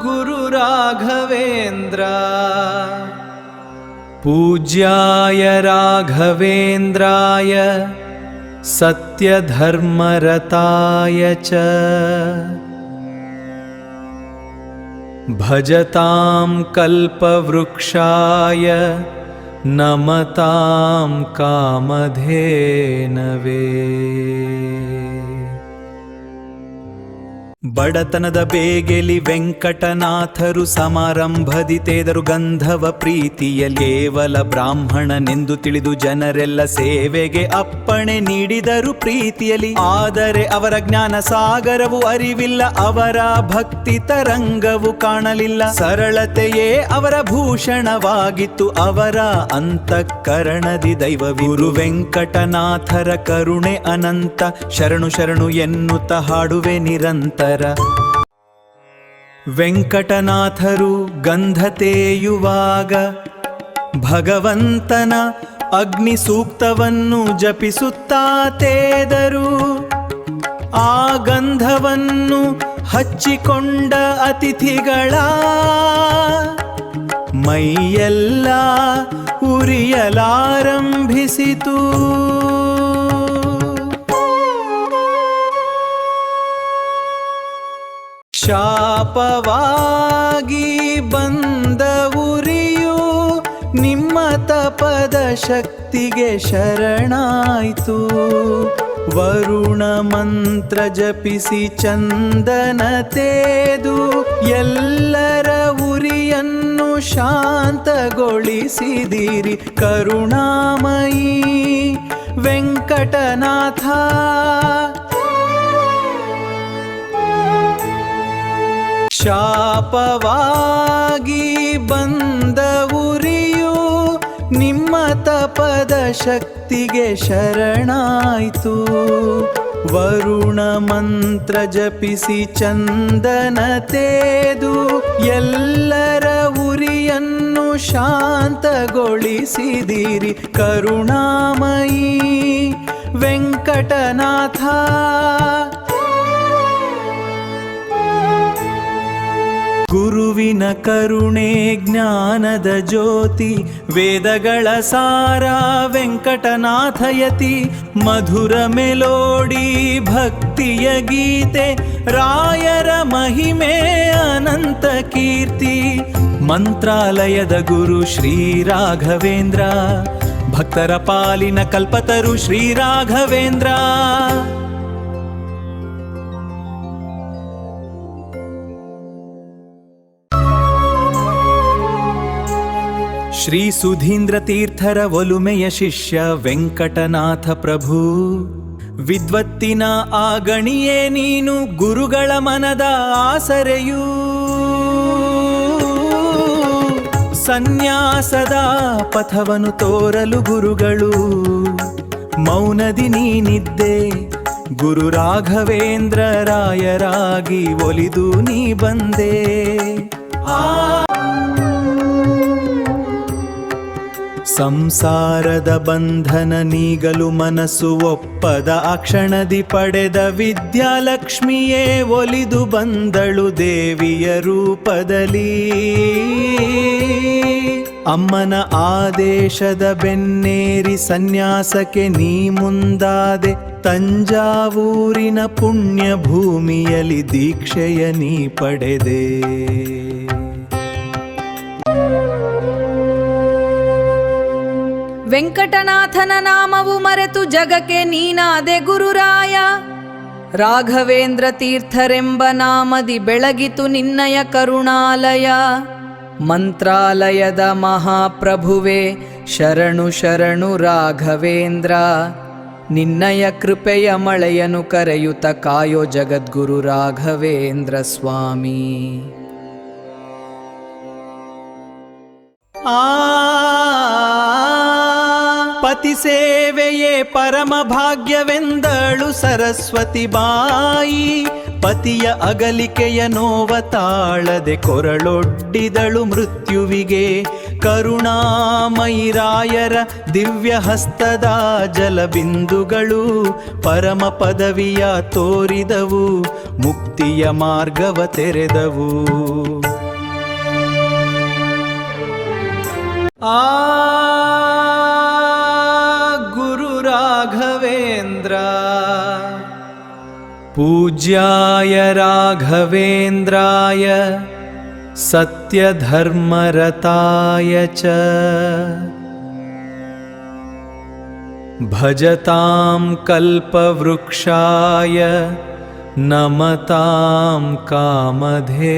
ಗುರು ರಾಘವೇಂದ್ರ ಪೂಜ್ಯಾಯ ರಾಘವೇಂದ್ರಾಯ ಸತ್ಯಧರ್ಮರತಾಯ ಚ ಭಜತಾಂ ಕಲ್ಪವೃಕ್ಷಾಯ ನಮತಾಂ ಕಾಮಧೇನವೇ. ಬಡತನದ ಬೇಗೆಲಿ ವೆಂಕಟನಾಥರು ಸಮಾರಂಭದಿತೆದರು ಗಂಧವ ಪ್ರೀತಿಯಲ್ಲಿ ಕೇವಲ ಬ್ರಾಹ್ಮಣನೆಂದು ತಿಳಿದು ಜನರೆಲ್ಲ ಸೇವೆಗೆ ಅಪ್ಪಣೆ ನೀಡಿದರು ಪ್ರೀತಿಯಲ್ಲಿ. ಆದರೆ ಅವರ ಜ್ಞಾನ ಸಾಗರವು ಅರಿವಿಲ್ಲ, ಅವರ ಭಕ್ತಿ ತರಂಗವು ಕಾಣಲಿಲ್ಲ. ಸರಳತೆಯೇ ಅವರ ಭೂಷಣವಾಗಿತ್ತು, ಅವರ ಅಂತಃಕರಣದಿ ದೈವ ಗುರು ವೆಂಕಟನಾಥರ ಕರುಣೆ ಅನಂತ. ಶರಣು ಶರಣು ಎನ್ನುತ್ತ ಹಾಡುವೆ ನಿರಂತರ. ವೆಂಕಟನಾಥರು ಗಂಧ ತೇಯುವಾಗ ಭಗವಂತನ ಅಗ್ನಿ ಸೂಕ್ತವನ್ನು ಜಪಿಸುತ್ತಾ ತೇದರು. ಆ ಗಂಧವನ್ನು ಹಚ್ಚಿಕೊಂಡ ಅತಿಥಿಗಳ ಮೈಯೆಲ್ಲ ಉರಿಯಲಾರಂಭಿಸಿತು. ಶಾಪವಾಗಿ ಬಂದ ಉರಿಯು ನಿಮ್ಮ ತಪದ ಶಕ್ತಿಗೆ ಶರಣಾಯ್ತು. ವರುಣ ಮಂತ್ರ ಜಪಿಸಿ ಚಂದನ ತೇದು ಎಲ್ಲರ ಉರಿಯನ್ನು ಶಾಂತಗೊಳಿಸಿದಿರಿ. ಕರುಣಾಮಯಿ ವೆಂಕಟನಾಥ ಶಾಪವಾಗಿ ಬಂದ ಉರಿಯು ನಿಮ್ಮ ತಪದ ಶಕ್ತಿಗೆ ಶರಣಾಯ್ತು. ವರುಣ ಮಂತ್ರ ಜಪಿಸಿ ಚಂದನ ತೇದು ಎಲ್ಲರ ಉರಿಯನ್ನು ಶಾಂತಗೊಳಿಸಿದಿರಿ. ಕರುಣಾಮಯಿ ವೆಂಕಟನಾಥ ಗುರುವಿನ ಕರುಣೆ ಜ್ಞಾನದ ಜ್ಯೋತಿ, ವೇದಗಳ ಸಾರ ವೆಂಕಟನಾಥಯತಿ. ಮಧುರ ಮೆಲೋಡಿ ಭಕ್ತಿಯ ಗೀತೆ, ರಾಯರ ಮಹಿಮೆ ಅನಂತ ಕೀರ್ತಿ. ಮಂತ್ರಾಲಯದ ಗುರು ಶ್ರೀ ರಾಘವೇಂದ್ರ, ಭಕ್ತರ ಪಾಲಿನ ಕಲ್ಪತರು ಶ್ರೀ ರಾಘವೇಂದ್ರ. ಶ್ರೀ ಸುಧೀಂದ್ರ ತೀರ್ಥರ ಒಲುಮೆಯ ಶಿಷ್ಯ ವೆಂಕಟನಾಥ ಪ್ರಭು. ವಿದ್ವತ್ತಿನ ಆಗಣಿಯೇ ನೀನು, ಗುರುಗಳ ಮನದ ಆಸರೆಯೂ. ಸನ್ಯಾಸದ ಪಥವನ್ನು ತೋರಲು ಗುರುಗಳು ಮೌನದಿ ನೀನಿದ್ದೆ. ಗುರು ರಾಘವೇಂದ್ರ ರಾಯರಾಗಿ ಒಲಿದು ನೀ ಬಂದೆ. ಸಂಸಾರದ ಬಂಧನ ನೀಗಲು ಮನಸ್ಸು ಒಪ್ಪದ ಅಕ್ಷಣದಿ ಪಡೆದ ವಿದ್ಯಾಲಕ್ಷ್ಮಿಯೇ ಒಲಿದು ಬಂದಳು ದೇವಿಯ ರೂಪದಲ್ಲಿ. ಅಮ್ಮನ ಆದೇಶದ ಬೆನ್ನೇರಿ ಸನ್ಯಾಸಕ್ಕೆ ನೀ ಮುಂದಾದೆ. ತಂಜಾವೂರಿನ ಪುಣ್ಯ ಭೂಮಿಯಲ್ಲಿ ದೀಕ್ಷೆಯ ನೀ ಪಡೆದೆ. ವೆಂಕಟನಾಥನ ನಾಮವು ಮರೆತು ಜಗಕ್ಕೆ ನೀನಾದೆ ಗುರುರಾಯ. ರಾಘವೇಂದ್ರ ತೀರ್ಥರೆಂಬ ನಾಮದಿ ಬೆಳಗಿತು ನಿನ್ನಯ ಕರುಣಾಲಯ. ಮಂತ್ರಾಲಯದ ಮಹಾಪ್ರಭುವೆ ಶರಣು ಶರಣು ರಾಘವೇಂದ್ರ. ನಿನ್ನಯ ಕೃಪೆಯ ಮಳೆಯನು ಕರೆಯುತ್ತ ಕಾಯೋ ಜಗದ್ಗುರು ರಾಘವೇಂದ್ರ ಸ್ವಾಮಿ. ಪತಿ ಸೇವೆಯೇ ಪರಮ ಭಾಗ್ಯವೆಂದಳು ಸರಸ್ವತಿ ಬಾಯಿ. ಪತಿಯ ಅಗಲಿಕೆಯ ನೋವ ತಾಳದೆ ಕೊರಳೊಡ್ಡಿದಳು ಮೃತ್ಯುವಿಗೆ. ಕರುಣಾಮಯಿರಾಯರ ದಿವ್ಯ ಹಸ್ತದ ಜಲಬಿಂದುಗಳು ಪರಮ ಪದವಿಯ ತೋರಿದವು, ಮುಕ್ತಿಯ ಮಾರ್ಗವ ತೆರೆದವು. ಆ ಗುರು ರಾಘವೇಂದ್ರ ಪೂಜ್ಯಾಯ ರಾಘವೇಂದ್ರಾಯ ಸತ್ಯಧರ್ಮರತಾಯ ಚ ಭಜತಾಂ ಕಲ್ಪವೃಕ್ಷಾಯ ನಮತಾಂ ಕಾಮಧೇನವೇ.